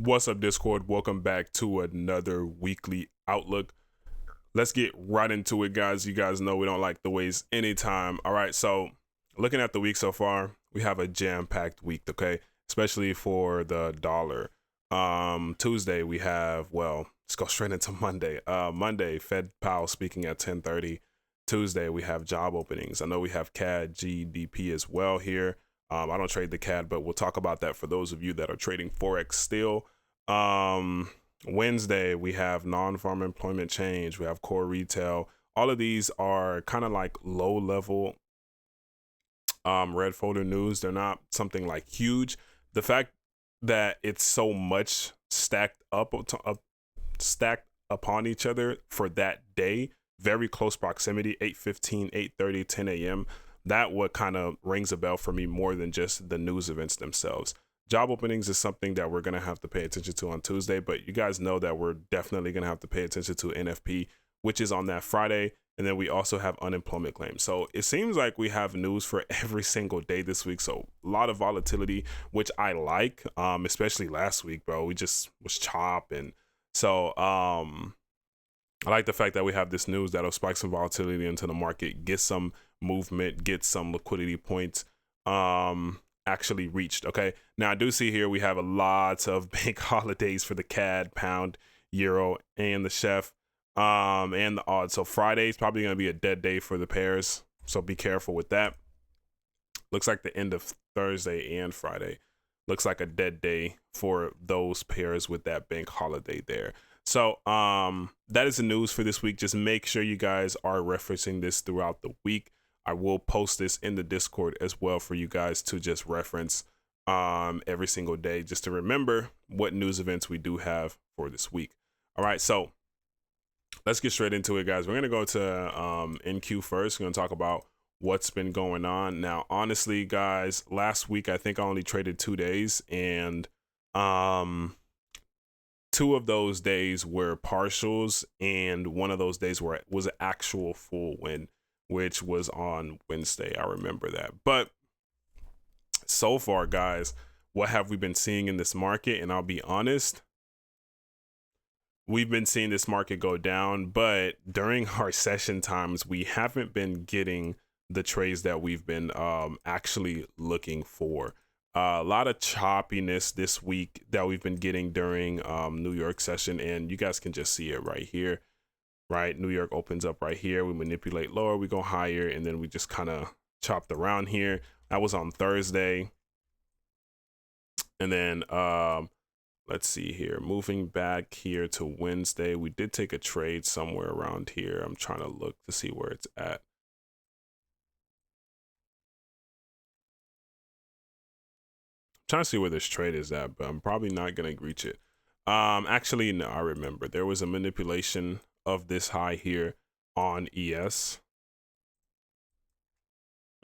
What's up, Discord? Welcome back to another weekly outlook. Let's get right into it, guys. You guys know we don't like to waste any time. All right, so looking at the week so far, we have a jam-packed week, okay? Especially for the dollar. Tuesday, we have, well, let's go straight into Monday. Monday, Fed Powell speaking at 10:30. Tuesday, we have job openings. I know we have CAD, GDP as well here. I don't trade the CAD, but we'll talk about that for those of you that are trading Forex still. Wednesday, we have non-farm employment change. We have core retail. All of these are kind of like low-level red folder news. They're not something like huge. The fact that it's so much stacked upon each other for that day, very close proximity, 8:15, 8:30, 10 a.m., that what kind of rings a bell for me more than just the news events themselves. Job openings is something that we're going to have to pay attention to on Tuesday, but you guys know that we're definitely going to have to pay attention to NFP, which is on that Friday. And then we also have unemployment claims. So it seems like we have news for every single day this week. So a lot of volatility, which I like, especially last week, bro. We just was chopping. So I like the fact that we have this news that'll spike some volatility into the market, get some movement, get some liquidity points actually reached. Okay, now I do see here we have a lot of bank holidays for the CAD, pound, euro, and the chef and the odd. So Friday is probably going to be a dead day for the pairs, so be careful with that. Looks like the end of Thursday and Friday looks like a dead day for those pairs with that bank holiday there. So that is the news for this week. Just make sure you guys are referencing this throughout the week. I will post this in the Discord as well for you guys to just reference every single day, just to remember what news events we do have for this week. All right, so let's get straight into it, guys. We're gonna go to NQ first. We're gonna talk about what's been going on. Now, honestly, guys, last week I think I only traded 2 days, and 2 of those days were partials, and one of those days was an actual full win, which was on Wednesday. I remember that. But so far, guys, what have we been seeing in this market? And I'll be honest, we've been seeing this market go down, but during our session times, we haven't been getting the trades that we've been actually looking for. A lot of choppiness this week that we've been getting during New York session, and you guys can just see it right here. Right, New York opens up right here. We manipulate lower, we go higher, and then we just kind of chopped around here. That was on Thursday. And then let's see here, moving back here to Wednesday, we did take a trade somewhere around here. I'm trying to look to see where it's at. I'm trying to see where this trade is at, but I'm probably not gonna reach it. Actually, no, I remember there was a manipulation of this high here on ES.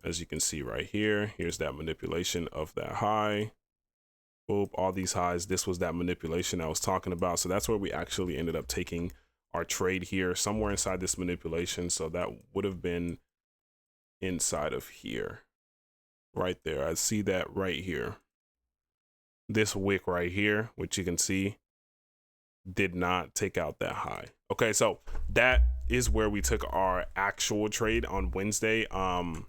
As you can see right here, here's that manipulation of that high. Boop, all these highs, this was that manipulation I was talking about. So that's where we actually ended up taking our trade here, somewhere inside this manipulation. So that would have been inside of here, right there. I see that right here. This wick right here, which you can see, did not take out that high. Okay, so that is where we took our actual trade on Wednesday. I'm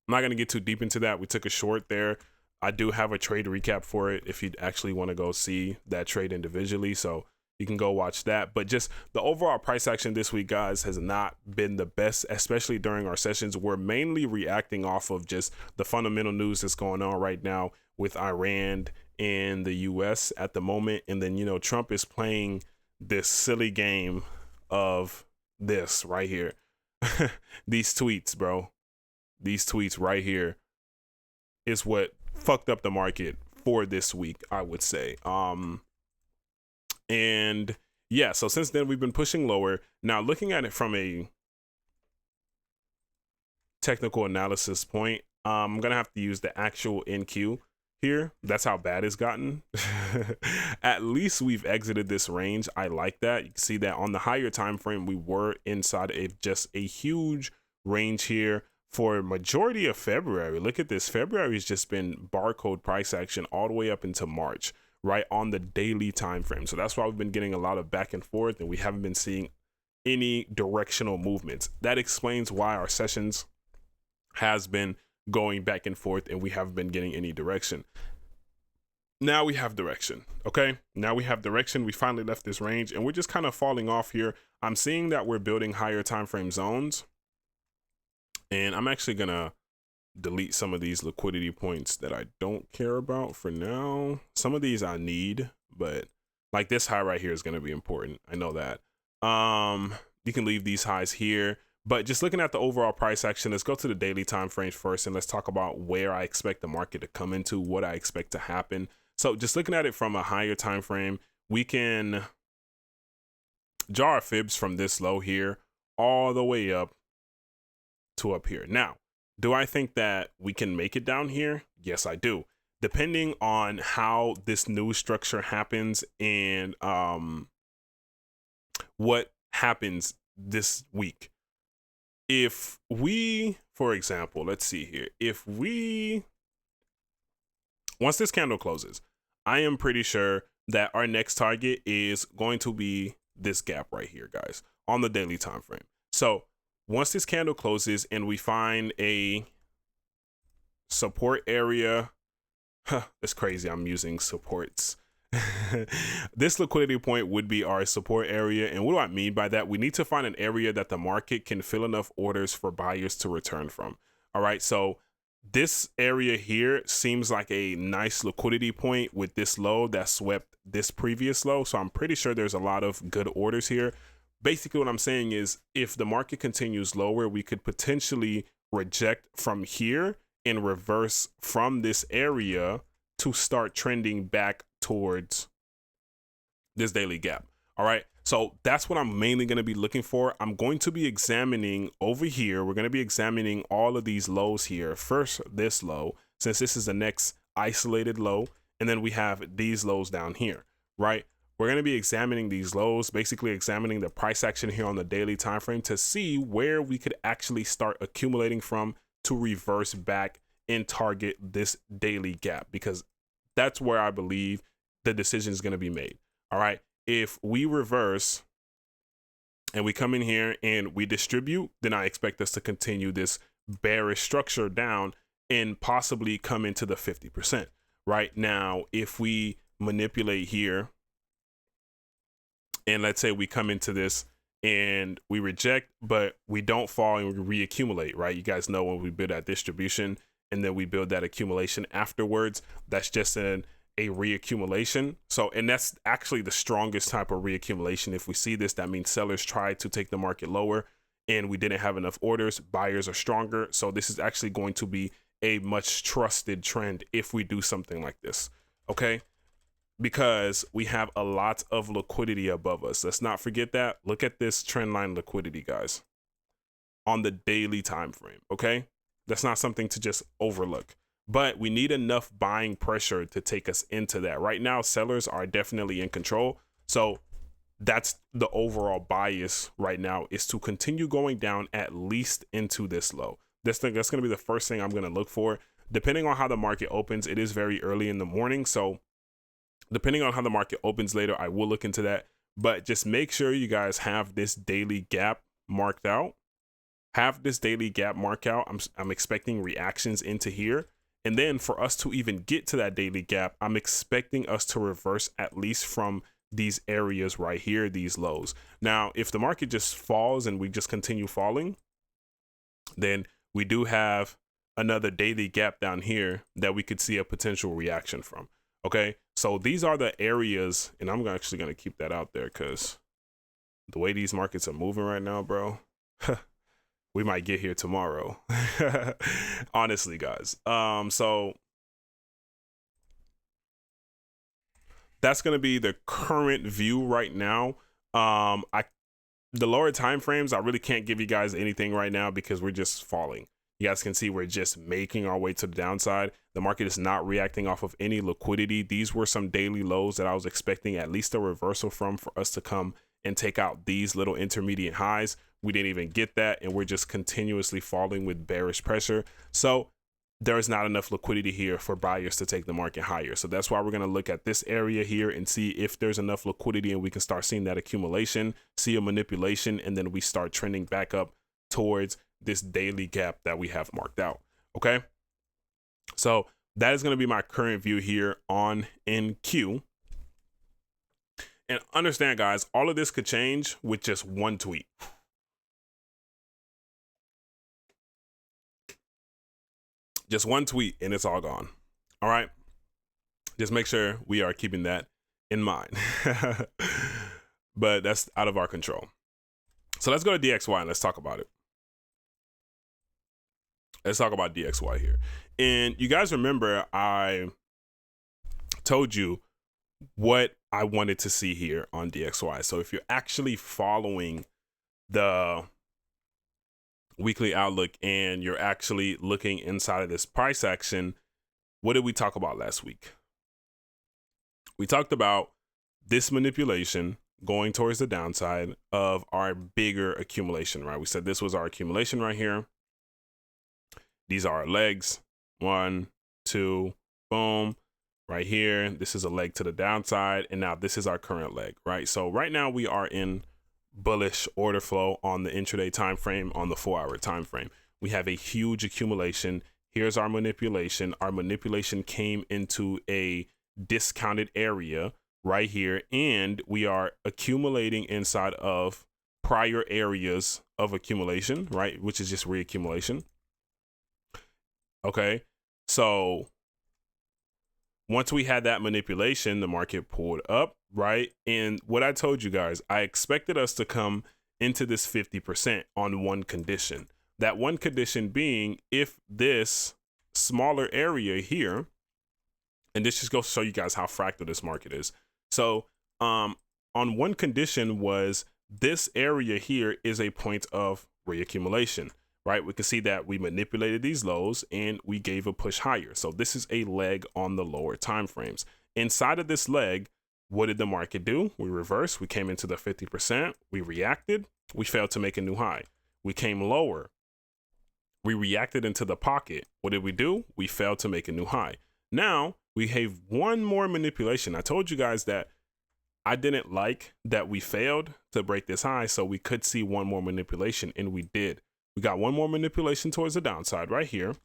not going to get too deep into that. We took a short there. I do have a trade recap for it if you actually want to go see that trade individually, so you can go watch that. But just the overall price action this week, guys, has not been the best, especially during our sessions. We're mainly reacting off of just the fundamental news that's going on right now with Iran in the US at the moment. And then, you know, Trump is playing this silly game of this right here. These tweets, bro. These tweets right here is what fucked up the market for this week, I would say. And yeah, so since then we've been pushing lower. Now, looking at it from a technical analysis point, I'm gonna have to use the actual NQ here. That's how bad it's gotten. At least we've exited this range. I like that. You can see that on the higher time frame, we were inside of just a huge range here for majority of February. Look at this. February has just been barcode price action all the way up into March, right, on the daily time frame. So that's why we've been getting a lot of back and forth, and we haven't been seeing any directional movements. That explains why our sessions has been going back and forth and we haven't been getting any direction. Now we have direction. Okay, now we have direction. We finally left this range and we're just kind of falling off here. I'm seeing that we're building higher time frame zones, and I'm actually gonna delete some of these liquidity points that I don't care about for now. Some of these I need, but like this high right here is going to be important. I know that. You can leave these highs here, but just looking at the overall price action, let's go to the daily time frame first and let's talk about where I expect the market to come into, what I expect to happen. So just looking at it from a higher time frame, we can draw our fibs from this low here all the way up to up here. Now, do I think that we can make it down here? Yes, I do. Depending on how this new structure happens and what happens this week. If we, for example, let's see here. Once this candle closes, I am pretty sure that our next target is going to be this gap right here, guys, on the daily time frame. So once this candle closes and we find a support area, it's crazy I'm using supports. This liquidity point would be our support area. And what do I mean by that? We need to find an area that the market can fill enough orders for buyers to return from. All right, so this area here seems like a nice liquidity point with this low that swept this previous low. So I'm pretty sure there's a lot of good orders here. Basically what I'm saying is if the market continues lower, we could potentially reject from here and reverse from this area to start trending back towards this daily gap. All right, so that's what I'm mainly going to be looking for. I'm going to be examining over here. We're going to be examining all of these lows here. First, this low, since this is the next isolated low, and then we have these lows down here, right? We're going to be examining these lows, basically examining the price action here on the daily time frame to see where we could actually start accumulating from to reverse back and target this daily gap, because that's where I believe the decision is going to be made. All right, if we reverse and we come in here and we distribute, then I expect us to continue this bearish structure down and possibly come into the 50%. Right now, if we manipulate here, and let's say we come into this and we reject, but we don't fall and we reaccumulate, right? You guys know when we build that distribution and then we build that accumulation afterwards, that's just a reaccumulation. So, and that's actually the strongest type of reaccumulation. If we see this, that means sellers tried to take the market lower and we didn't have enough orders. Buyers are stronger. So this is actually going to be a much trusted trend if we do something like this. Okay. Because we have a lot of liquidity above us. Let's not forget that. Look at this trend line liquidity, guys, on the daily time frame. Okay, that's not something to just overlook, but we need enough buying pressure to take us into that. Right now, sellers are definitely in control. So that's the overall bias right now, is to continue going down at least into this low. That's going to be the first thing I'm going to look for. Depending on how the market opens, it is very early in the morning. So depending on how the market opens later, I will look into that. But just make sure you guys have this daily gap marked out. Have this daily gap marked out. I'm expecting reactions into here. And then for us to even get to that daily gap, I'm expecting us to reverse at least from these areas right here, these lows. Now, if the market just falls and we just continue falling, then we do have another daily gap down here that we could see a potential reaction from. Okay, so these are the areas, and I'm actually going to keep that out there because the way these markets are moving right now, bro, we might get here tomorrow. Honestly, guys. So that's going to be the current view right now. The lower time frames, I really can't give you guys anything right now because we're just falling. You guys can see we're just making our way to the downside. The market is not reacting off of any liquidity. These were some daily lows that I was expecting at least a reversal from for us to come and take out these little intermediate highs. We didn't even get that, and we're just continuously falling with bearish pressure. So there is not enough liquidity here for buyers to take the market higher. So that's why we're going to look at this area here and see if there's enough liquidity and we can start seeing that accumulation, see a manipulation, and then we start trending back up towards this daily gap that we have marked out. Okay. So that is going to be my current view here on NQ. And understand, guys, all of this could change with just one tweet. Just one tweet and it's all gone. All right. Just make sure we are keeping that in mind. But that's out of our control. So let's go to DXY and let's talk about it. Let's talk about DXY here. And you guys remember I told you what I wanted to see here on DXY. So if you're actually following the weekly outlook and you're actually looking inside of this price action, what did we talk about last week? We talked about this manipulation going towards the downside of our bigger accumulation, right? We said this was our accumulation right here. These are our legs. 1, 2, boom. Right here, this is a leg to the downside, and now this is our current leg, right? So right now we are in bullish order flow on the intraday time frame, on the 4-hour time frame. We have a huge accumulation. Here's our manipulation. Our manipulation came into a discounted area right here, and we are accumulating inside of prior areas of accumulation, right? Which is just reaccumulation. Okay, so once we had that manipulation, the market pulled up, right? And what I told you guys, I expected us to come into this 50% on one condition. That one condition being if this smaller area here, and this just goes to show you guys how fractal this market is. So on one condition was this area here is a point of reaccumulation, right? We can see that we manipulated these lows and we gave a push higher. So this is a leg on the lower time frames. Inside of this leg, what did the market do? We reversed. We came into the 50%. We reacted. We failed to make a new high. We came lower. We reacted into the pocket. What did we do? We failed to make a new high. Now we have one more manipulation. I told you guys that I didn't like that we failed to break this high, so we could see one more manipulation, and we did. We got one more manipulation towards the downside right here.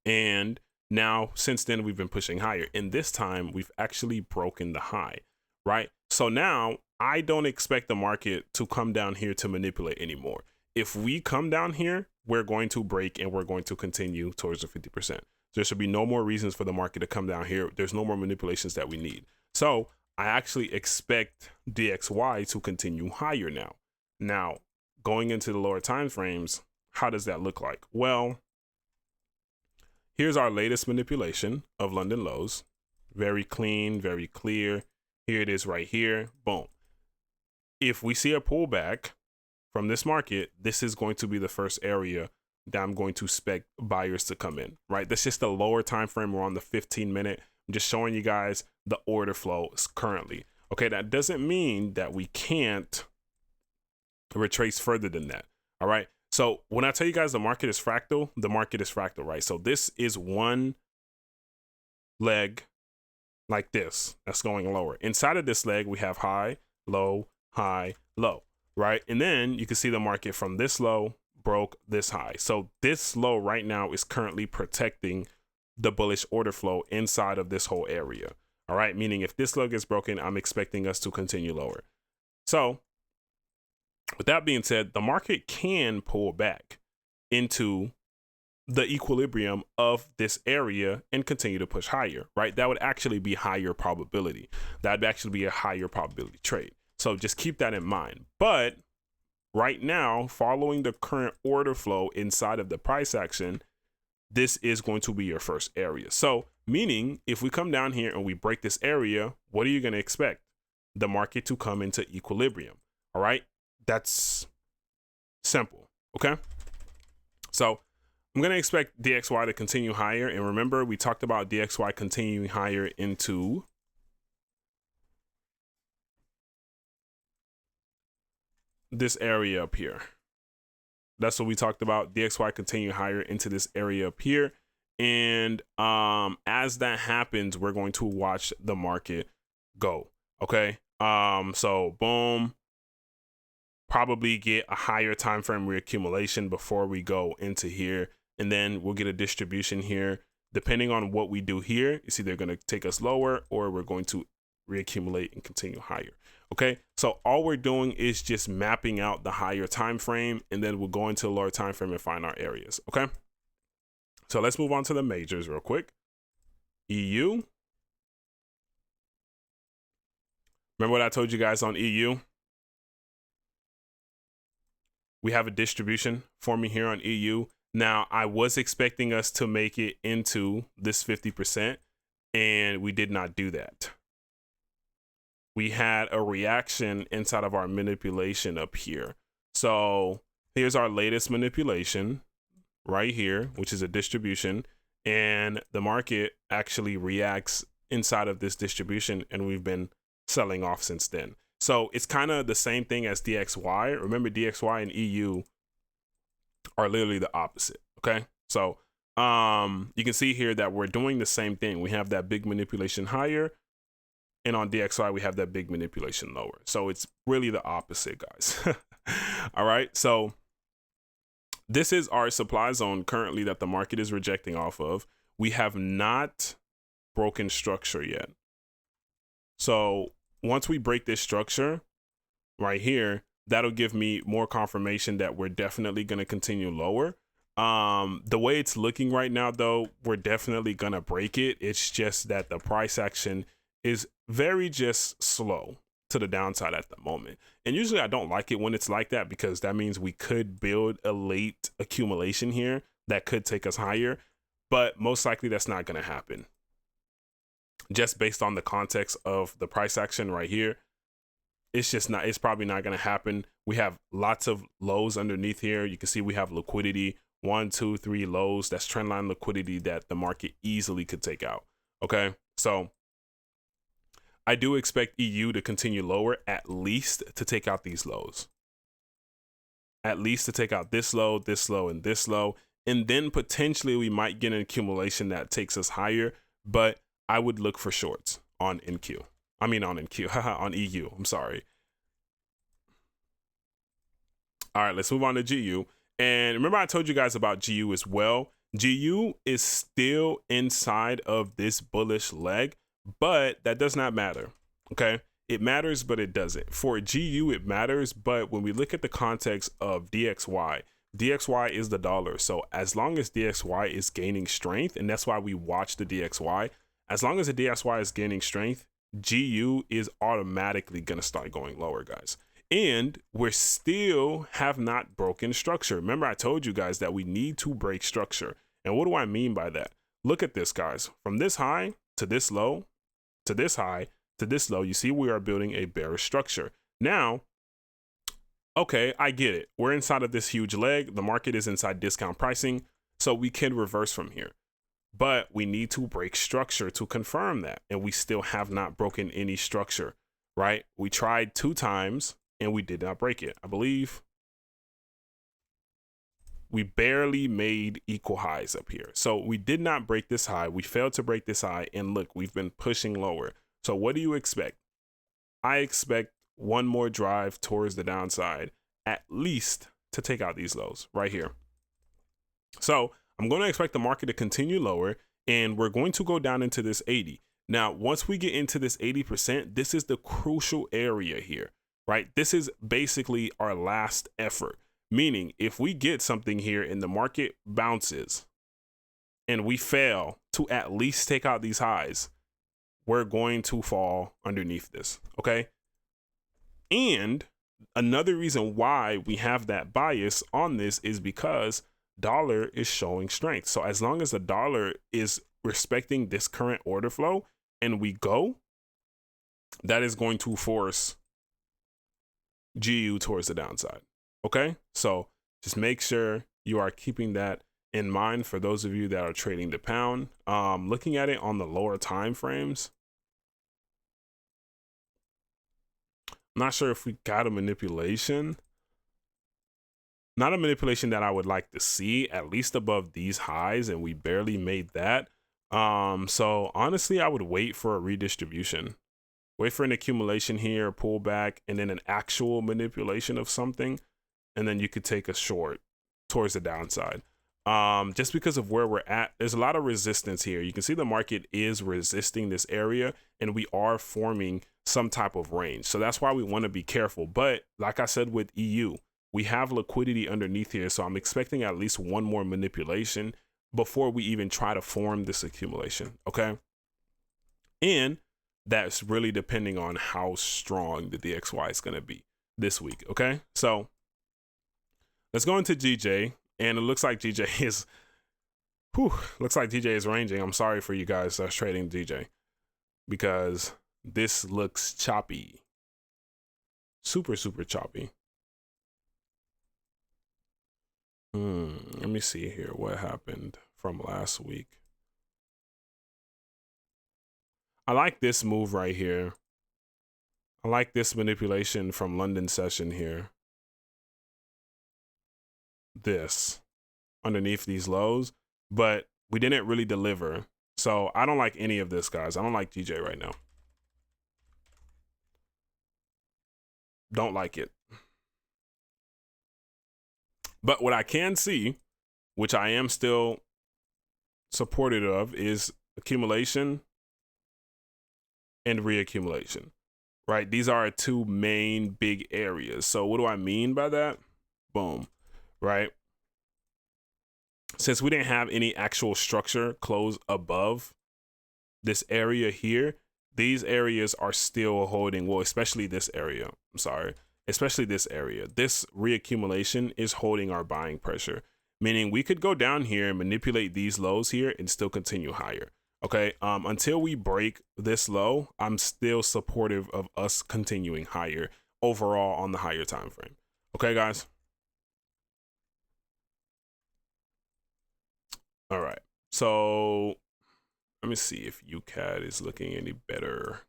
And now, since then, we've been pushing higher. And this time, we've actually broken the high, right? So now, I don't expect the market to come down here to manipulate anymore. If we come down here, we're going to break and we're going to continue towards the 50%. There should be no more reasons for the market to come down here. There's no more manipulations that we need. So I actually expect DXY to continue higher now. Now, going into the lower time frames, how does that look like? Well, here's our latest manipulation of London lows. Very clean, very clear. Here it is right here. Boom. If we see a pullback from this market, this is going to be the first area that I'm going to expect buyers to come in, right? That's just the lower time frame. We're on the 15-minute. I'm just showing you guys the order flow currently. Okay, that doesn't mean that we can't retrace further than that. All right. So when I tell you guys the market is fractal, the market is fractal, right? So this is one leg like this that's going lower. Inside of this leg, we have high, low, right? And then you can see the market from this low broke this high. So this low right now is currently protecting the bullish order flow inside of this whole area. All right. Meaning if this low gets broken, I'm expecting us to continue lower. So with that being said, the market can pull back into the equilibrium of this area and continue to push higher, right? That would actually be higher probability. That would actually be a higher probability trade. So just keep that in mind. But right now, following the current order flow inside of the price action, this is going to be your first area. So meaning if we come down here and we break this area, what are you going to expect? The market to come into equilibrium. All right. That's simple. Okay. So I'm going to expect DXY to continue higher. And remember, we talked about DXY continuing higher into this area up here. That's what we talked about. DXY continue higher into this area up here. And as that happens, we're going to watch the market go. Okay. So boom, probably get a higher time frame reaccumulation before we go into here, and then we'll get a distribution here. Depending on what we do here, it's either going to take us lower or we're going to reaccumulate and continue higher. Okay, so all we're doing is just mapping out the higher time frame, and then we'll go into the lower time frame and find our areas. Okay, so let's move on to the majors real quick. EU. Remember what I told you guys on EU? We have a distribution forming here on EU. Now, I was expecting us to make it into this 50%, and we did not do that. We had a reaction inside of our manipulation up here. So here's our latest manipulation right here, which is a distribution, and the market actually reacts inside of this distribution, and we've been selling off since then. So it's kind of the same thing as DXY. Remember, DXY and EU are literally the opposite. Okay, so you can see here that we're doing the same thing. We have that big manipulation higher, and on DXY we have that big manipulation lower. So it's really the opposite, guys. All right, so this is our supply zone currently that the market is rejecting off of. We have not broken structure yet. So once we break this structure right here, that'll give me more confirmation that we're definitely going to continue lower. The way it's looking right now, though, we're definitely going to break it. It's just that the price action is very just slow to the downside at the moment. And usually I don't like it when it's like that, because that means we could build a late accumulation here that could take us higher. But most likely that's not going to happen, just based on the context of the price action right here. It's just not, it's probably not going to happen. We have lots of lows underneath here. You can see we have liquidity, 1, 2, 3 lows. That's trendline liquidity that the market easily could take out. Okay, so I do expect EU to continue lower, at least to take out these lows, at least to take out this low, and this low. And then potentially we might get an accumulation that takes us higher, but I would look for shorts on NQ. I mean on NQ, on EU, I'm sorry. All right, let's move on to GU. And remember I told you guys about GU as well. GU is still inside of this bullish leg, but that does not matter, okay? It matters, but it doesn't. For GU, it matters, but when we look at the context of DXY, DXY is the dollar. So as long as DXY is gaining strength, and that's why we watch the DXY, as long as the DXY is gaining strength, GU is automatically going to start going lower, guys. And we're still have not broken structure. Remember, I told you guys that we need to break structure. And what do I mean by that? Look at this, guys. From this high to this low, to this high, to this low, you see we are building a bearish structure. Now, okay, I get it. We're inside of this huge leg. The market is inside discount pricing, so we can reverse from here. But we need to break structure to confirm that. And we still have not broken any structure, right? We tried 2 times and we did not break it. I believe we barely made equal highs up here. So we did not break this high. We failed to break this high. And look, we've been pushing lower. So what do you expect? I expect one more drive towards the downside, at least to take out these lows right here. So I'm going to expect the market to continue lower, and we're going to go down into this 80. Now, once we get into this 80%, this is the crucial area here, right? This is basically our last effort, meaning if we get something here and the market bounces and we fail to at least take out these highs, we're going to fall underneath this, okay? And another reason why we have that bias on this is because dollar is showing strength. So as long as the dollar is respecting this current order flow and we go, that is going to force GU towards the downside. Okay, so just make sure you are keeping that in mind for those of you that are trading the pound. Looking at it on the lower time frames, I'm not sure if we got a manipulation. Not a manipulation that I would like to see, at least above these highs, and we barely made that. So honestly, I would wait for a redistribution. Wait for an accumulation here, pullback, and then an actual manipulation of something, and then you could take a short towards the downside. Just because of where we're at, there's a lot of resistance here. You can see the market is resisting this area, and we are forming some type of range. So that's why we want to be careful. But like I said with EU, we have liquidity underneath here, so I'm expecting at least one more manipulation before we even try to form this accumulation, okay? And that's really depending on how strong the DXY is going to be this week, okay? So let's go into GJ, and it looks like GJ is, looks like GJ is ranging. I'm sorry for you guys that's trading GJ because this looks choppy, super choppy. Let me see here what happened from last week. I like this move right here. I like this manipulation from London session here. This underneath these lows, but we didn't really deliver. So I don't like any of this, guys. I don't like GJ right now. Don't like it. But what I can see, which I am still supportive of, is accumulation and reaccumulation, right? These are our two main big areas. So what do I mean by that? Boom, right? Since we didn't have any actual structure close above this area here, these areas are still holding, well, especially this area, I'm sorry, especially this area. This reaccumulation is holding our buying pressure, meaning we could go down here and manipulate these lows here and still continue higher. Okay, until we break this low, I'm still supportive of us continuing higher overall on the higher time frame. Okay, guys. All right, so let me see if UCAD is looking any better.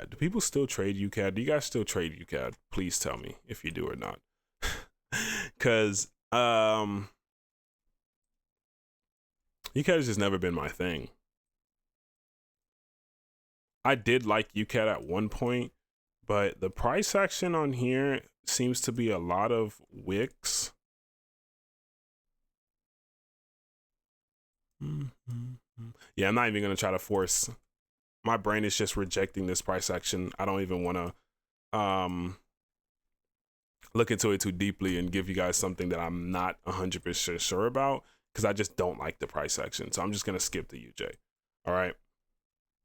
Do people still trade UCAD? Do you guys still trade UCAD? Please tell me if you do or not. Because UCAD has just never been my thing. I did like UCAD at one point, but the price action on here seems to be a lot of wicks. Yeah, I'm not even going to try to force. My brain is just rejecting this price action. I don't even want to look into it too deeply and give you guys something that I'm not 100% sure about, because I just don't like the price action. So I'm just going to skip the UJ. All right.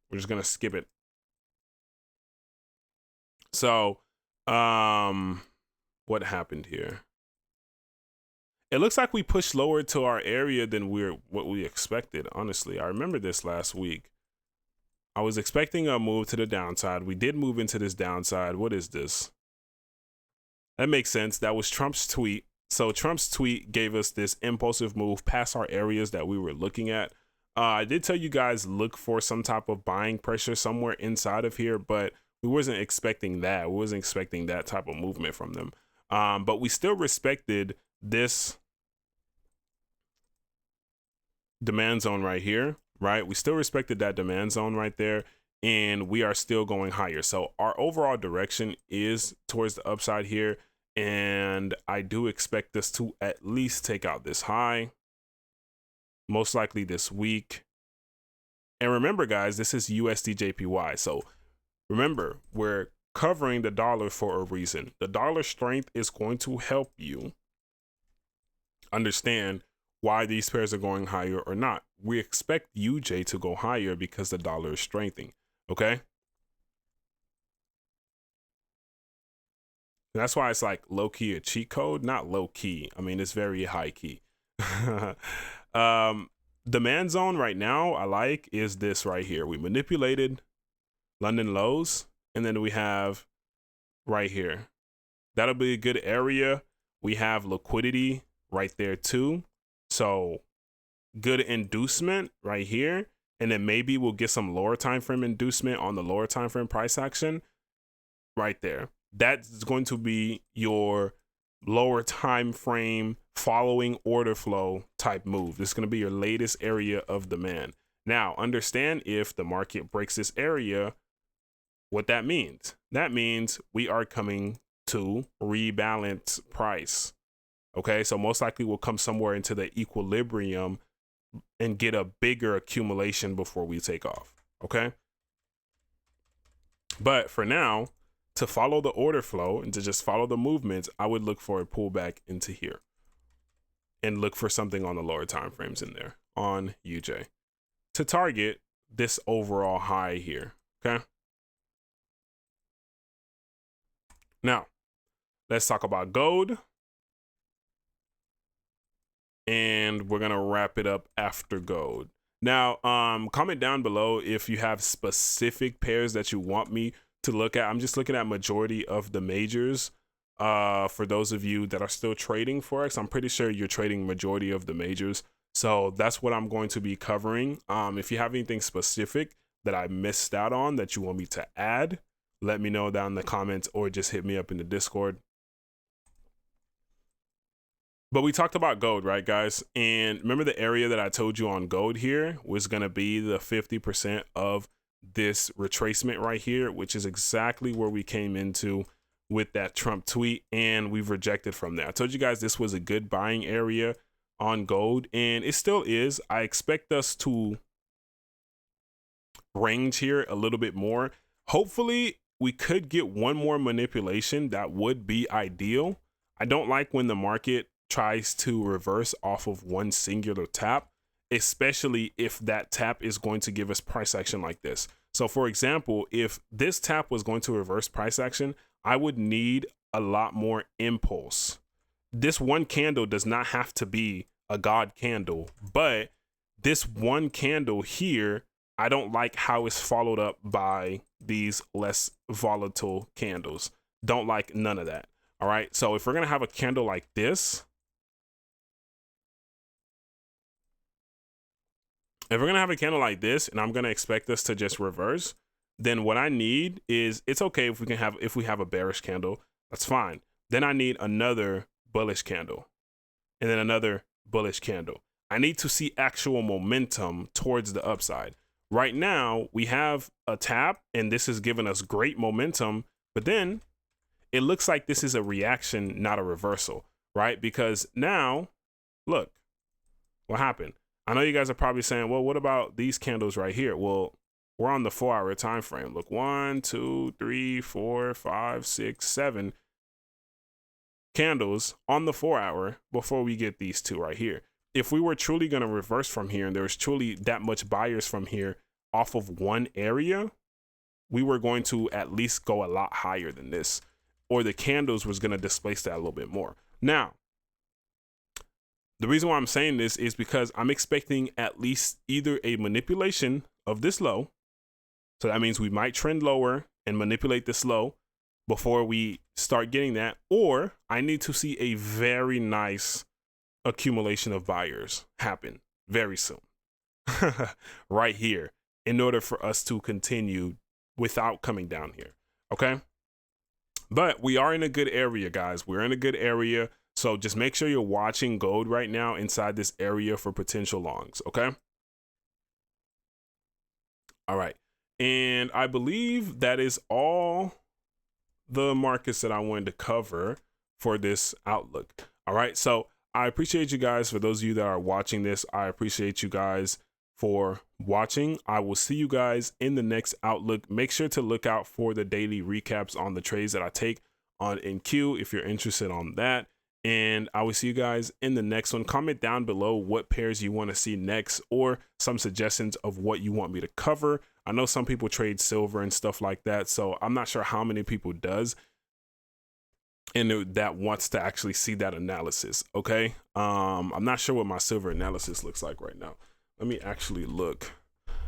We're just going to skip it. So what happened here? It looks like we pushed lower to our area than what we expected, honestly. I remember this last week. I was expecting a move to the downside. We did move into this downside. What is this? That makes sense. That was Trump's tweet. So Trump's tweet gave us this impulsive move past our areas that we were looking at. I did tell you guys look for some type of buying pressure somewhere inside of here, but we wasn't expecting that. We wasn't expecting that type of movement from them. But we still respected this demand zone right here, right? We still respected that demand zone right there, and we are still going higher. So our overall direction is towards the upside here, and I do expect us to at least take out this high, most likely this week. And remember, guys, this is USD JPY. So remember, we're covering the dollar for a reason. The dollar strength is going to help you understand why these pairs are going higher or not. We expect UJ to go higher because the dollar is strengthening. Okay. That's why it's like low key a cheat code, not low key. I mean, it's very high key. Demand zone right now I like is this right here. We manipulated London lows, and then we have right here. That'll be a good area. We have liquidity right there too. So good inducement right here. And then maybe we'll get some lower time frame inducement on the lower time frame price action right there. That's going to be your lower time frame, following order flow type move. This is going to be your latest area of demand. Now, understand if the market breaks this area, what that means. That means we are coming to rebalance price. Okay, so most likely we'll come somewhere into the equilibrium and get a bigger accumulation before we take off. Okay, but for now, to follow the order flow and to just follow the movements, I would look for a pullback into here and look for something on the lower time frames in there on UJ to target this overall high here. Okay, now let's talk about gold, and we're gonna wrap it up after gold. Now, comment down below if you have specific pairs that you want me to look at. I'm just looking at majority of the majors. For those of you that are still trading Forex, I'm pretty sure you're trading majority of the majors. So that's what I'm going to be covering. If you have anything specific that I missed out on that you want me to add, let me know down in the comments or just hit me up in the Discord. But we talked about gold, right, guys? And remember the area that I told you on gold here was going to be the 50% of this retracement right here, which is exactly where we came into with that Trump tweet, and we've rejected from there. I told you guys this was a good buying area on gold, and it still is. I expect us to range here a little bit more. Hopefully, we could get one more manipulation. That would be ideal. I don't like when the market tries to reverse off of one singular tap, especially if that tap is going to give us price action like this. So for example, if this tap was going to reverse price action, I would need a lot more impulse. This one candle does not have to be a god candle, but this one candle here, I don't like how it's followed up by these less volatile candles. Don't like none of that. All right, so if we're gonna have a candle like this, if we're gonna have a candle like this and I'm gonna expect this to just reverse, then what I need is, it's okay if we have a bearish candle, that's fine. Then I need another bullish candle and then another bullish candle. I need to see actual momentum towards the upside. Right now we have a tap and this is giving us great momentum, but then it looks like this is a reaction, not a reversal, right? Because now, look, what happened? I know you guys are probably saying, well, what about these candles right here? Well, we're on the 4-hour time frame. Look, 1, 2, 3, 4, 5, 6, 7 candles on the 4-hour before we get these two right here. If we were truly going to reverse from here and there was truly that much buyers from here off of one area, we were going to at least go a lot higher than this, or the candles was going to displace that a little bit more. Now, the reason why I'm saying this is because I'm expecting at least either a manipulation of this low. So that means we might trend lower and manipulate this low before we start getting that, or I need to see a very nice accumulation of buyers happen very soon right here in order for us to continue without coming down here. Okay. But we are in a good area, guys. We're in a good area. So just make sure you're watching gold right now inside this area for potential longs. Okay. All right. And I believe that is all the markets that I wanted to cover for this outlook. All right. So I appreciate you guys. For those of you that are watching this, I appreciate you guys for watching. I will see you guys in the next outlook. Make sure to look out for the daily recaps on the trades that I take on NQ if you're interested on that. And I will see you guys in the next one. Comment down below what pairs you want to see next or some suggestions of what you want me to cover. I know some people trade silver and stuff like that, so I'm not sure how many people does and that wants to actually see that analysis. Okay. I'm not sure what my silver analysis looks like right now. Let me actually look,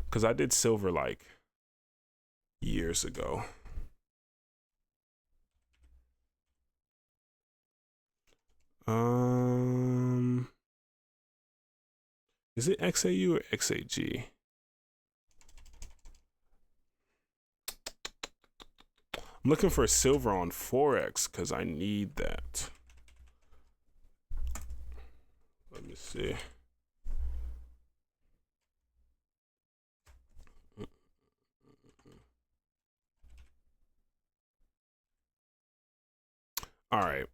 because I did silver like years ago. Is it XAU or XAG? I'm looking for silver on Forex because I need that. Let's see. All right.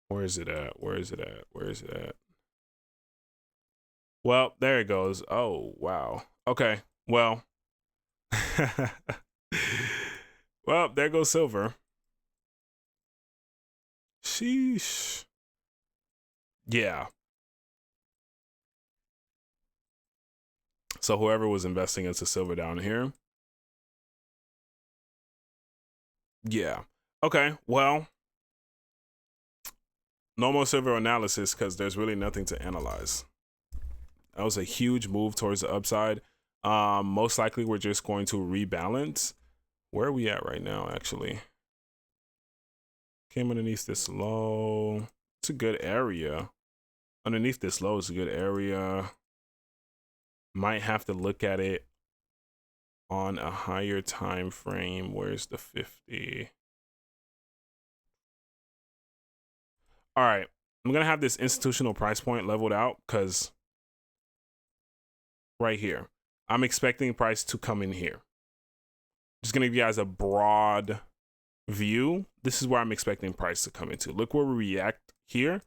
Where is it at? Where is it at? Where is it at? Well, there it goes. Oh, wow. Okay. Well, well, there goes silver. Sheesh. Yeah. So whoever was investing into silver down here. Yeah. Okay. Well, no more silver analysis because there's really nothing to analyze. That was a huge move towards the upside. Most likely we're just going to rebalance. Where are we at right now, actually? Came underneath this low. It's a good area. Underneath this low is a good area. Might have to look at it on a higher time frame. Where's the 50? All right. I'm going to have this institutional price point leveled out because right here, I'm expecting price to come in here. Just going to give you guys a broad view. This is where I'm expecting price to come into. Look where we react here.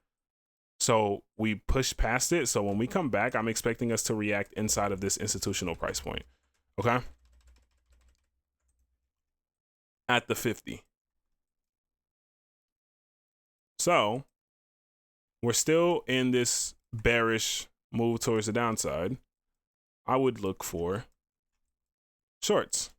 So we push past it. So when we come back, I'm expecting us to react inside of this institutional price point. Okay. At the 50. So we're still in this bearish move towards the downside. I would look for shorts.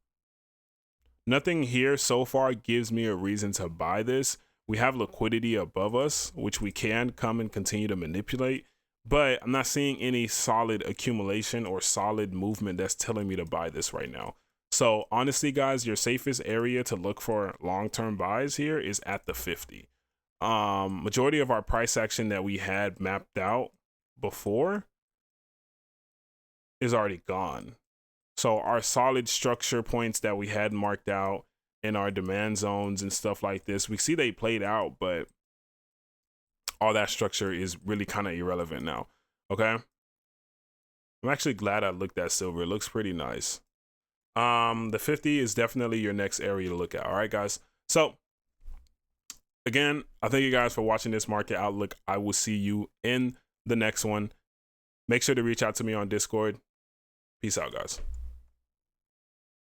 Nothing here so far gives me a reason to buy this. We have liquidity above us, which we can come and continue to manipulate, but I'm not seeing any solid accumulation or solid movement that's telling me to buy this right now. So honestly, guys, your safest area to look for long-term buys here is at the 50. Majority of our price action that we had mapped out before is already gone. So our solid structure points that we had marked out in our demand zones and stuff like this, we see they played out, but all that structure is really kind of irrelevant now. Okay. I'm actually glad I looked at silver. It looks pretty nice. The 50 is definitely your next area to look at. All right, guys. So again, I thank you guys for watching this market outlook. I will see you in the next one. Make sure to reach out to me on Discord. Peace out, guys.